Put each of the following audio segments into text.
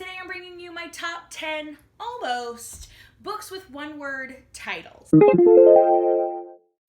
today I'm bringing you my top 10, almost, books with one-word titles.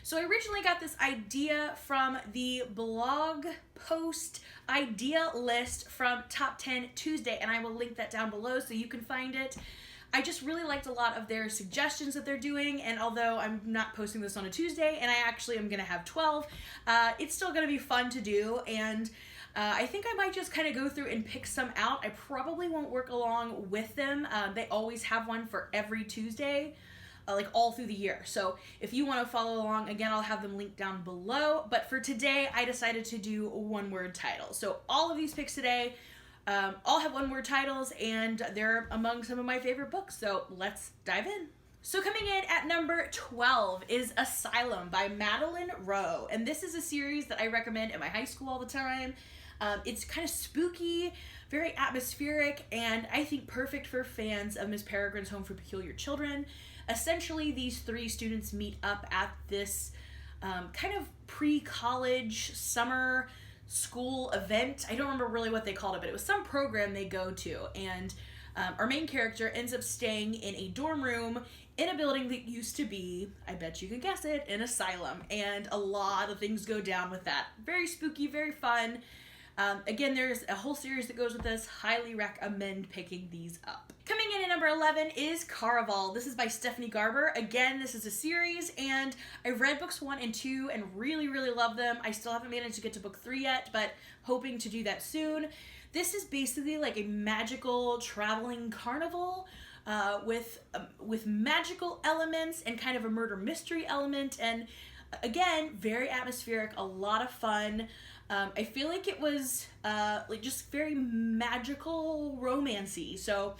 So I originally got this idea from the blog post idea list from Top 10 Tuesday, and I will link that down below so you can find it. I just really liked a lot of their suggestions that they're doing, and although I'm not posting this on a Tuesday, and I actually am going to have 12, it's still going to be fun to do, and I think I might just kind of go through and pick some out. I probably won't work along with them. They always have one for every Tuesday, like all through the year. So if you want to follow along, again, I'll have them linked down below. But for today, I decided to do one-word titles. So all of these picks today all have one-word titles, and they're among some of my favorite books. So let's dive in. So coming in at number 12 is Asylum by Madeline Rowe. And this is a series that I recommend at my high school all the time. It's kind of spooky, very atmospheric, and I think perfect for fans of Miss Peregrine's Home for Peculiar Children. Essentially, these three students meet up at this kind of pre-college summer school event. I don't remember really what they called it, but it was some program they go to, and our main character ends up staying in a dorm room in a building that used to be, I bet you can guess it, an asylum, and a lot of things go down with that. Very spooky, very fun. Again, there's a whole series that goes with this. Highly recommend picking these up. Coming in at number 11 is Caraval. This is by Stephanie Garber. Again, this is a series, and I read books 1 and 2 and really, really love them. I still haven't managed to get to book 3 yet, but hoping to do that soon. This is basically like a magical traveling carnival with magical elements and kind of a murder mystery element, and again, very atmospheric, a lot of fun. I feel like it was like just very magical, romancy. So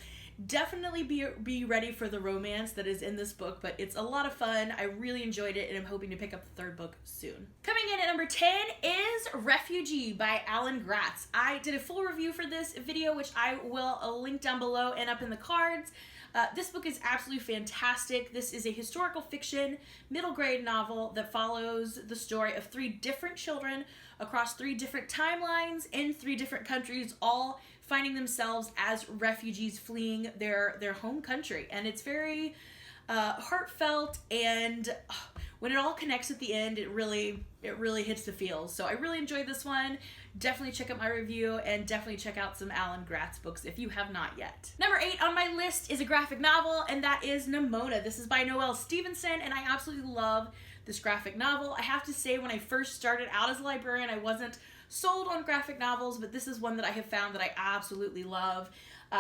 definitely be ready for the romance that is in this book, but it's a lot of fun. I really enjoyed it, and I'm hoping to pick up the third book soon. Coming in at number 10 is Refugee by Alan Gratz. I did a full review for this video, which I will link down below and up in the cards. This book is absolutely fantastic. This is a historical fiction middle grade novel that follows the story of 3 different children across 3 different timelines in 3 different countries, all finding themselves as refugees fleeing their home country. And it's very heartfelt, and when it all connects at the end, it really hits the feels. So I really enjoyed this one. Definitely check out my review, and definitely check out some Alan Gratz books if you have not yet. Number 8 on my list is a graphic novel, and that is Nimona. This is by Noelle Stevenson, and I absolutely love this graphic novel. I have to say, when I first started out as a librarian, I wasn't sold on graphic novels, but this is one that I have found that I absolutely love.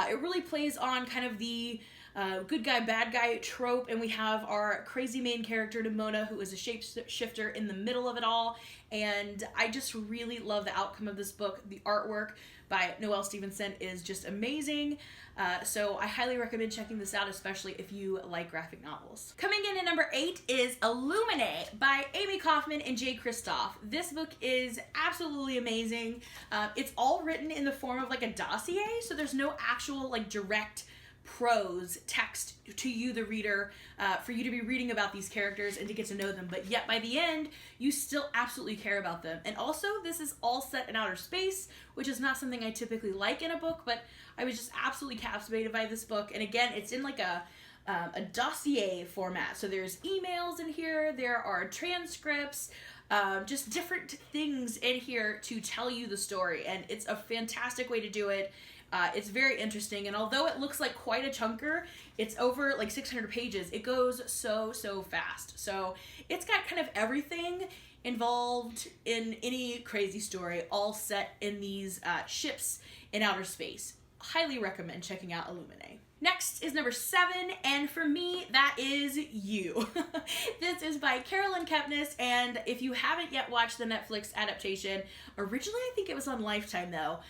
It really plays on kind of the good guy, bad guy trope, and we have our crazy main character, Nimona, who is a shapeshifter in the middle of it all, and I just really love the outcome of this book. The artwork by Noelle Stevenson is just amazing, so I highly recommend checking this out, especially if you like graphic novels. Coming in at number 8 is Illuminate by Amy Kaufman and Jay Kristoff. This book is absolutely amazing. It's all written in the form of like a dossier, so there's no actual like direct prose text to you, the reader, for you to be reading about these characters and to get to know them, but yet by the end you still absolutely care about them. And also, this is all set in outer space, which is not something I typically like in a book, but I was just absolutely captivated by this book. And again, it's in like a dossier format, so there's emails in here, there are transcripts, just different things in here to tell you the story, and it's a fantastic way to do it. It's very interesting, and although it looks like quite a chunker, it's over like 600 pages. It goes so fast. So it's got kind of everything involved in any crazy story, all set in these ships in outer space. Highly recommend checking out Illuminate. Next is number 7, and for me, that is You. This is by Carolyn Kepnes, and if you haven't yet watched the Netflix adaptation, originally I think it was on Lifetime though,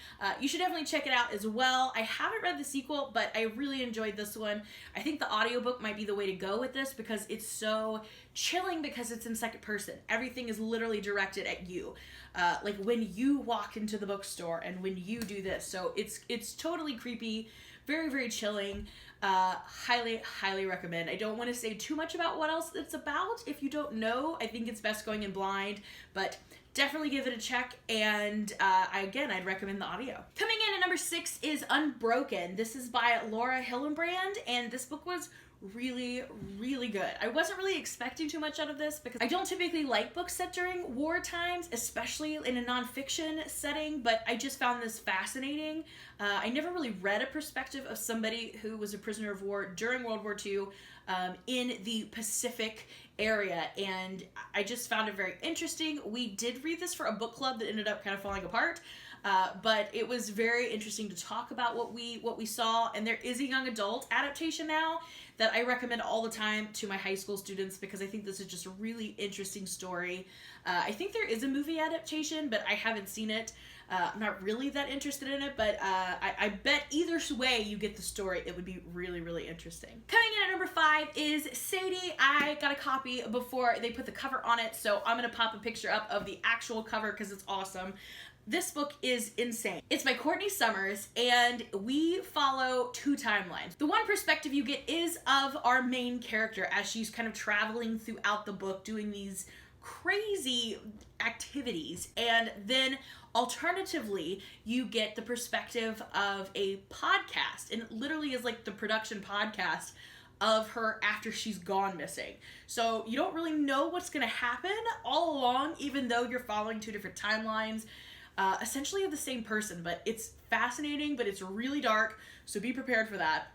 you should definitely check it out as well. I haven't read the sequel, but I really enjoyed this one. I think the audiobook might be the way to go with this because it's so chilling because it's in second person. Everything is literally directed at you. Like when you walk into the bookstore and when you do this. So it's totally creepy. Very chilling. Highly recommend. I don't want to say too much about what else it's about. If you don't know, I think it's best going in blind, but definitely give it a check, and I'd recommend the audio. Coming in at number 6 is Unbroken. This is by Laura Hillenbrand, and this book was really, really good. I wasn't really expecting too much out of this because I don't typically like books set during war times, especially in a nonfiction setting, but I just found this fascinating. I never really read a perspective of somebody who was a prisoner of war during World War II in the Pacific area, and I just found it very interesting. We did read this for a book club that ended up kind of falling apart, but it was very interesting to talk about what we saw, and there is a young adult adaptation now that I recommend all the time to my high school students because I think this is just a really interesting story. I think there is a movie adaptation, but I haven't seen it. I'm not really that interested in it, but I bet either way you get the story, it would be really, really interesting. Coming in at number 5 is Sadie. I got a copy before they put the cover on it, so I'm going to pop a picture up of the actual cover because it's awesome. This book is insane. It's by Courtney Summers, and we follow 2 timelines. The one perspective you get is of our main character as she's kind of traveling throughout the book doing these crazy activities, and then alternatively you get the perspective of a podcast, and it literally is like the production podcast of her after she's gone missing. So you don't really know what's gonna happen all along, even though you're following 2 different timelines essentially of the same person. But it's fascinating, but it's really dark, so be prepared for that.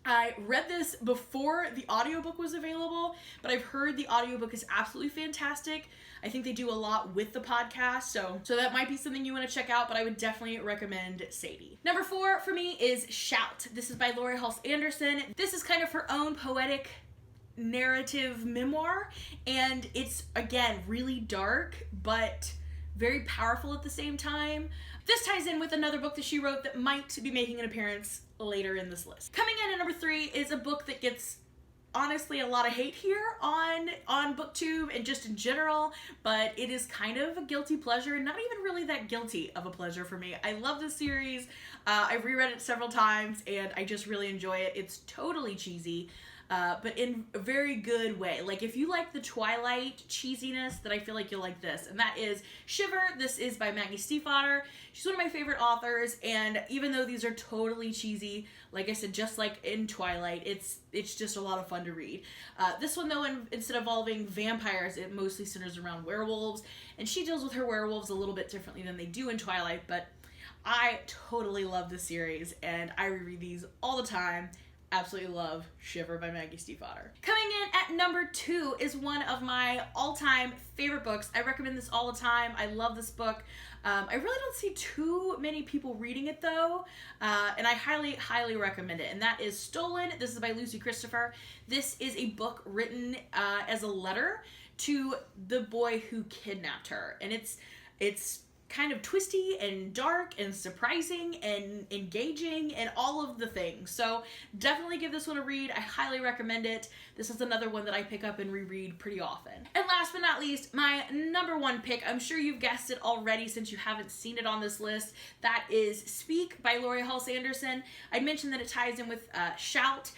I read this before the audiobook was available, but I've heard the audiobook is absolutely fantastic. I think they do a lot with the podcast, so that might be something you want to check out, but I would definitely recommend Sadie. Number 4 for me is Shout. This is by Lori Halse Anderson. This is kind of her own poetic narrative memoir, and it's, again, really dark, but very powerful at the same time. This ties in with another book that she wrote that might be making an appearance later in this list. Coming in at number 3 is a book that gets, honestly, a lot of hate here on BookTube and just in general, but it is kind of a guilty pleasure, not even really that guilty of a pleasure for me. I love this series. I've reread it several times, and I just really enjoy it. It's totally cheesy, but in a very good way. Like, if you like the Twilight cheesiness, then I feel like you'll like this, and that is Shiver. This is by Maggie Stiefvater. She's one of my favorite authors, and even though these are totally cheesy, like I said, just like in Twilight, it's just a lot of fun to read. This one, though, instead of involving vampires, it mostly centers around werewolves, and she deals with her werewolves a little bit differently than they do in Twilight, but I totally love this series, and I reread these all the time. Absolutely love Shiver by Maggie Stiefvater. Coming in at number 2 is one of my all-time favorite books. I recommend this all the time. I love this book. I really don't see too many people reading it, though, and I highly, highly recommend it, and that is Stolen. This is by Lucy Christopher. This is a book written as a letter to the boy who kidnapped her, and it's kind of twisty and dark and surprising and engaging and all of the things. So definitely give this one a read. I highly recommend it. This is another one that I pick up and reread pretty often. And last but not least, my number 1 pick, I'm sure you've guessed it already since you haven't seen it on this list, that is Speak by Lori Halse Anderson. I mentioned that it ties in with Shout.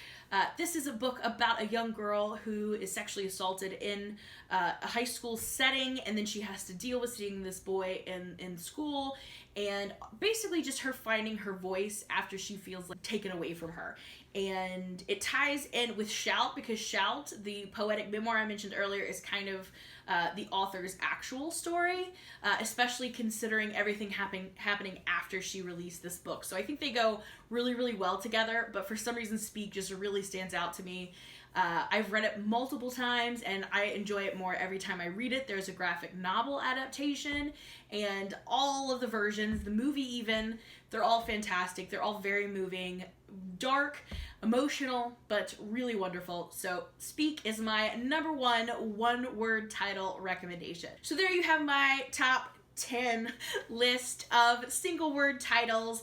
This is a book about a young girl who is sexually assaulted in a high school setting, and then she has to deal with seeing this boy in school, and basically just her finding her voice after she feels like taken away from her. And it ties in with Shout because Shout, the poetic memoir I mentioned earlier, is kind of the author's actual story, especially considering everything happening after she released this book. So I think they go really, really well together, but for some reason Speak just really stands out to me. I've read it multiple times, and I enjoy it more every time I read it. There's a graphic novel adaptation, and all of the versions, the movie even, they're all fantastic. They're all very moving, dark, emotional, but really wonderful. So Speak is my number 1 one-word title recommendation. So there you have my top 10 list of single word titles.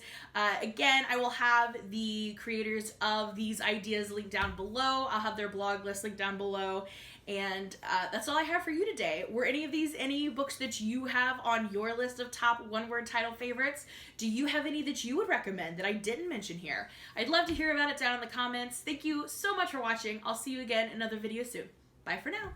Again, I will have the creators of these ideas linked down below. I'll have their blog list linked down below. And that's all I have for you today. Were any of these any books that you have on your list of top one-word title favorites? Do you have any that you would recommend that I didn't mention here? I'd love to hear about it down in the comments. Thank you so much for watching. I'll see you again in another video soon. Bye for now.